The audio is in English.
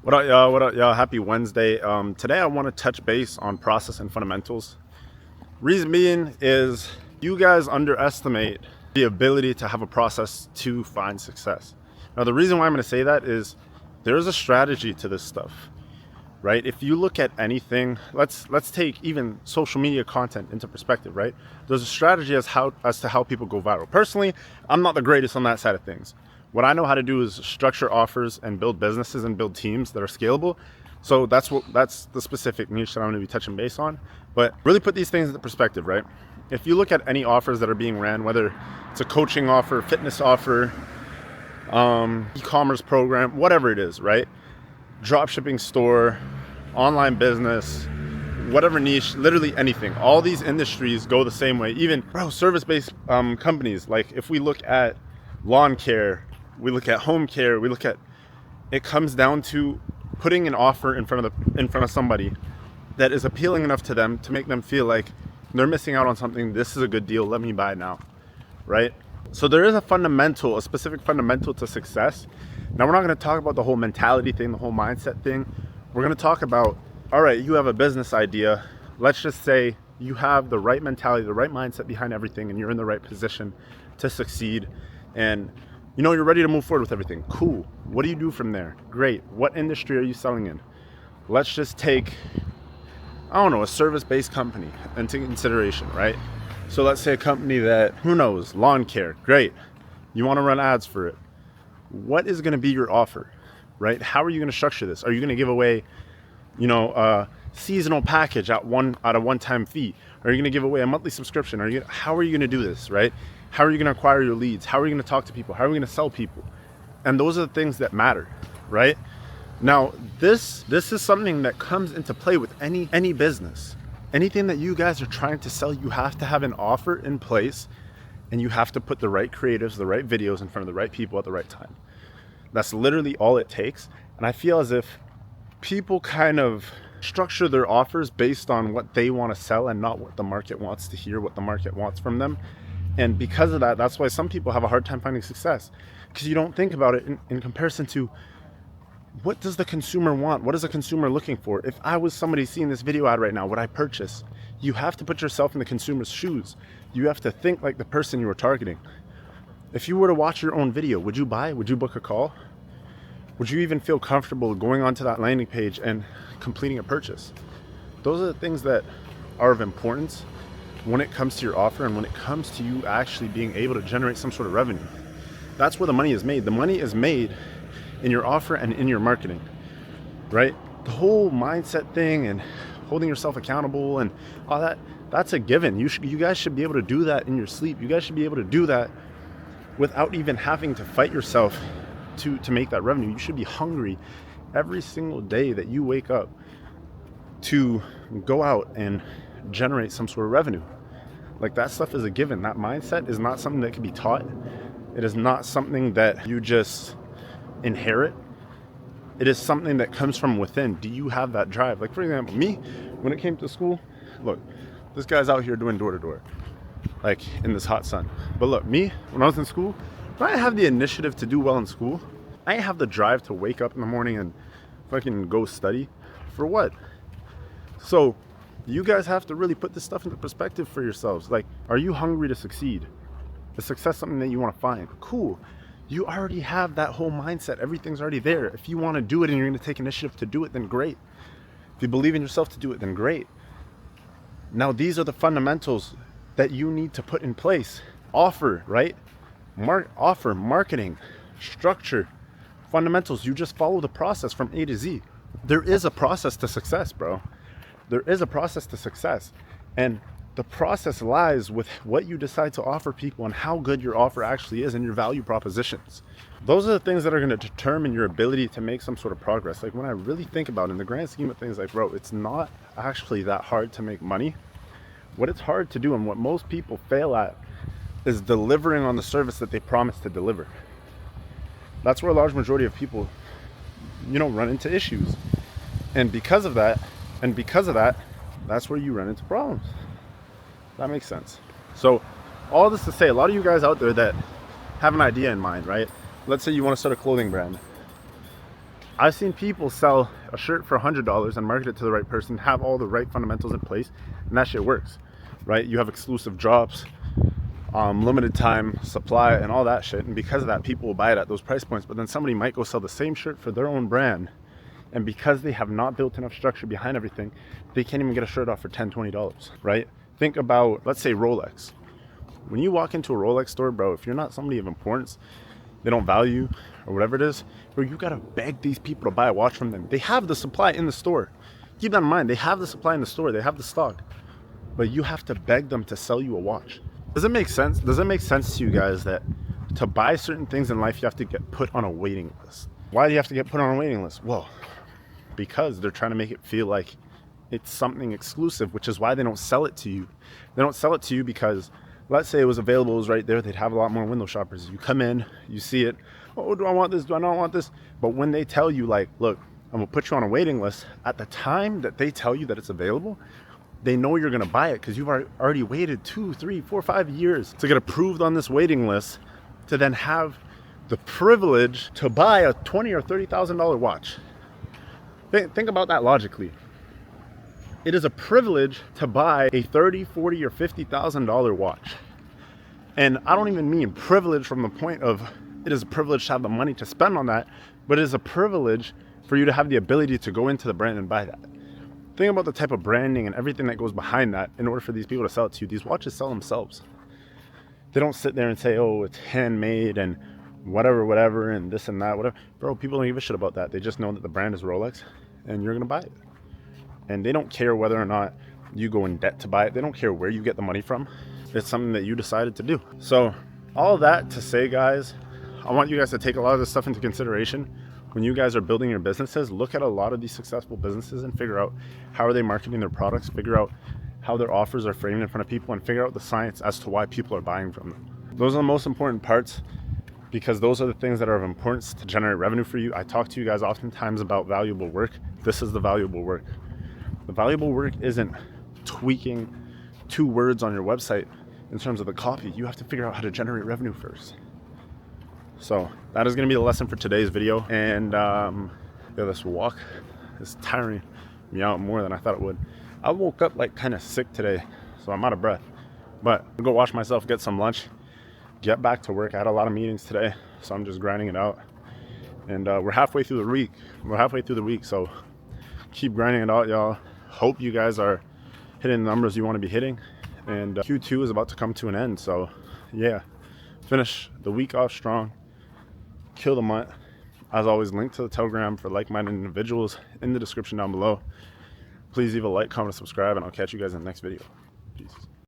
What up, y'all? What up, y'all? Happy Wednesday. Today I want to touch base on process and fundamentals. Reason being is you guys underestimate the ability to have a process to find success. Now, the reason why I'm going to say that is there's a strategy to this stuff, right? If you look at anything, let's take even social media content into perspective, right? There's a strategy as to how people go viral. Personally, I'm not the greatest on that side of things. What I know how to do is structure offers and build businesses and build teams that are scalable. So that's the specific niche that I'm going to be touching base on. But really put these things into perspective, right? If you look at any offers that are being ran, whether it's a coaching offer, fitness offer, e-commerce program, whatever it is, right? Drop shipping store, online business, whatever niche, literally anything. All these industries go the same way. Even service-based companies, like if we look at lawn care, we look at home care, it comes down to putting an offer in front of somebody that is appealing enough to them to make them feel like they're missing out on something. This is a good deal, let me buy it now, right? So there is a specific fundamental to success. Now, we're not going to talk about the whole mentality thing, the whole mindset thing. We're going to talk about, all right, you have a business idea. Let's just say you have the right mentality, the right mindset behind everything, and you're in the right position to succeed. And you're ready to move forward with everything. Cool. What do you do from there? Great. What industry are you selling in? Let's just take, a service-based company into consideration, right? So let's say a company that, lawn care. Great. You want to run ads for it. What is going to be your offer, right? How are you going to structure this? Are you going to give away, a seasonal package at a one-time fee? Are you going to give away a monthly subscription? How are you going to do this, right? How are you going to acquire your leads? How are you going to talk to people? How are you going to sell people? And those are the things that matter, right? Now, this is something that comes into play with any business. Anything that you guys are trying to sell, you have to have an offer in place, and you have to put the right creatives, the right videos in front of the right people at the right time. That's literally all it takes. And I feel as if people kind of structure their offers based on what they want to sell and not what the market wants to hear, what the market wants from them. And because of that, that's why some people have a hard time finding success, because you don't think about it in comparison to what does the consumer want? What is the consumer looking for? If I was somebody seeing this video ad right now, would I purchase? You have to put yourself in the consumer's shoes. You have to think like the person you were targeting. If you were to watch your own video, would you buy? Would you book a call? Would you even feel comfortable going onto that landing page and completing a purchase? Those are the things that are of importance when it comes to your offer and when it comes to you actually being able to generate some sort of revenue. That's where the money is made. The money is made in your offer and in your marketing, right? The whole mindset thing and holding yourself accountable and all that, that's a given. You guys should be able to do that in your sleep. You guys should be able to do that without even having to fight yourself to make that revenue. You should be hungry every single day that you wake up to go out and generate some sort of revenue. Like, that stuff is a given. That mindset is not something that can be taught. It is not something that you just inherit. It is something that comes from within. Do you have that drive? Like, for example, me, when it came to school, look, this guy's out here doing door to door, like in this hot sun. But look, me, when I was in school, when I have the initiative to do well in school, I have the drive to wake up in the morning and fucking go study. For what? So you guys have to really put this stuff into perspective for yourselves. Like, are you hungry to succeed? Is success something that you want to find? Cool. You already have that whole mindset. Everything's already there. If you want to do it and you're going to take initiative to do it, then great. If you believe in yourself to do it, then great. Now, these are the fundamentals that you need to put in place. Offer, right? Offer, marketing, structure, fundamentals. You just follow the process from A to Z. There is a process to success, bro. There is a process to success. And the process lies with what you decide to offer people and how good your offer actually is and your value propositions. Those are the things that are going to determine your ability to make some sort of progress. Like, when I really think about it, in the grand scheme of things, like, bro, it's not actually that hard to make money. What it's hard to do and what most people fail at is delivering on the service that they promise to deliver. That's where a large majority of people, run into issues. And because of that, that's where you run into problems. That makes sense. So all this to say, a lot of you guys out there that have an idea in mind, right? Let's say you want to start a clothing brand. I've seen people sell a shirt for $100 and market it to the right person, have all the right fundamentals in place, and that shit works, right? You have exclusive drops, limited time supply, and all that shit. And because of that, people will buy it at those price points. But then somebody might go sell the same shirt for their own brand, and because they have not built enough structure behind everything, they can't even get a shirt off for $10, $20, right? Think about, let's say, Rolex. When you walk into a Rolex store, bro, if you're not somebody of importance, they don't value or whatever it is, bro, you gotta beg these people to buy a watch from them. They have the supply in the store. Keep that in mind. They have the supply in the store. They have the stock. But you have to beg them to sell you a watch. Does it make sense? Does it make sense to you guys that to buy certain things in life, you have to get put on a waiting list? Why do you have to get put on a waiting list? Well, because they're trying to make it feel like it's something exclusive, which is why they don't sell it to you. They don't sell it to you because, let's say it was available, it was right there, they'd have a lot more window shoppers. You come in, you see it, oh, do I want this, do I not want this? But when they tell you, like, look, I'm gonna put you on a waiting list, at the time that they tell you that it's available, they know you're gonna buy it because you've already waited 2, 3, 4, 5 years to get approved on this waiting list, to then have the privilege to buy a $20,000 or $30,000 watch. Think about that logically. It is a privilege to buy a $30,000, $40,000, or $50,000 watch. And I don't even mean privilege from the point of it is a privilege to have the money to spend on that, but it is a privilege for you to have the ability to go into the brand and buy that. Think about the type of branding and everything that goes behind that in order for these people to sell it to you. These watches sell themselves. They don't sit there and say, oh, it's handmade and whatever, and this and that, whatever. Bro, people don't give a shit about that. They just know that the brand is Rolex and you're gonna buy it. And they don't care whether or not you go in debt to buy it. They don't care where you get the money from. It's something that you decided to do. So all that to say, guys, I want you guys to take a lot of this stuff into consideration. When you guys are building your businesses, look at a lot of these successful businesses and figure out how are they marketing their products, figure out how their offers are framed in front of people, and figure out the science as to why people are buying from them. Those are the most important parts, because those are the things that are of importance to generate revenue for you. I talk to you guys oftentimes about valuable work. This is the valuable work. The valuable work isn't tweaking 2 words on your website in terms of the copy. You have to figure out how to generate revenue first. So that is going to be the lesson for today's video. And this walk is tiring me out more than I thought it would. I woke up like kind of sick today, so I'm out of breath. But I'll go wash myself, get some lunch, get back to work. I had a lot of meetings today, so I'm just grinding it out. And we're halfway through the week. So keep grinding it out, y'all. Hope you guys are hitting the numbers you want to be hitting. And Q2 is about to come to an end. So yeah, finish the week off strong. Kill the month. As always, link to the Telegram for like-minded individuals in the description down below. Please leave a like, comment, subscribe, and I'll catch you guys in the next video. Peace.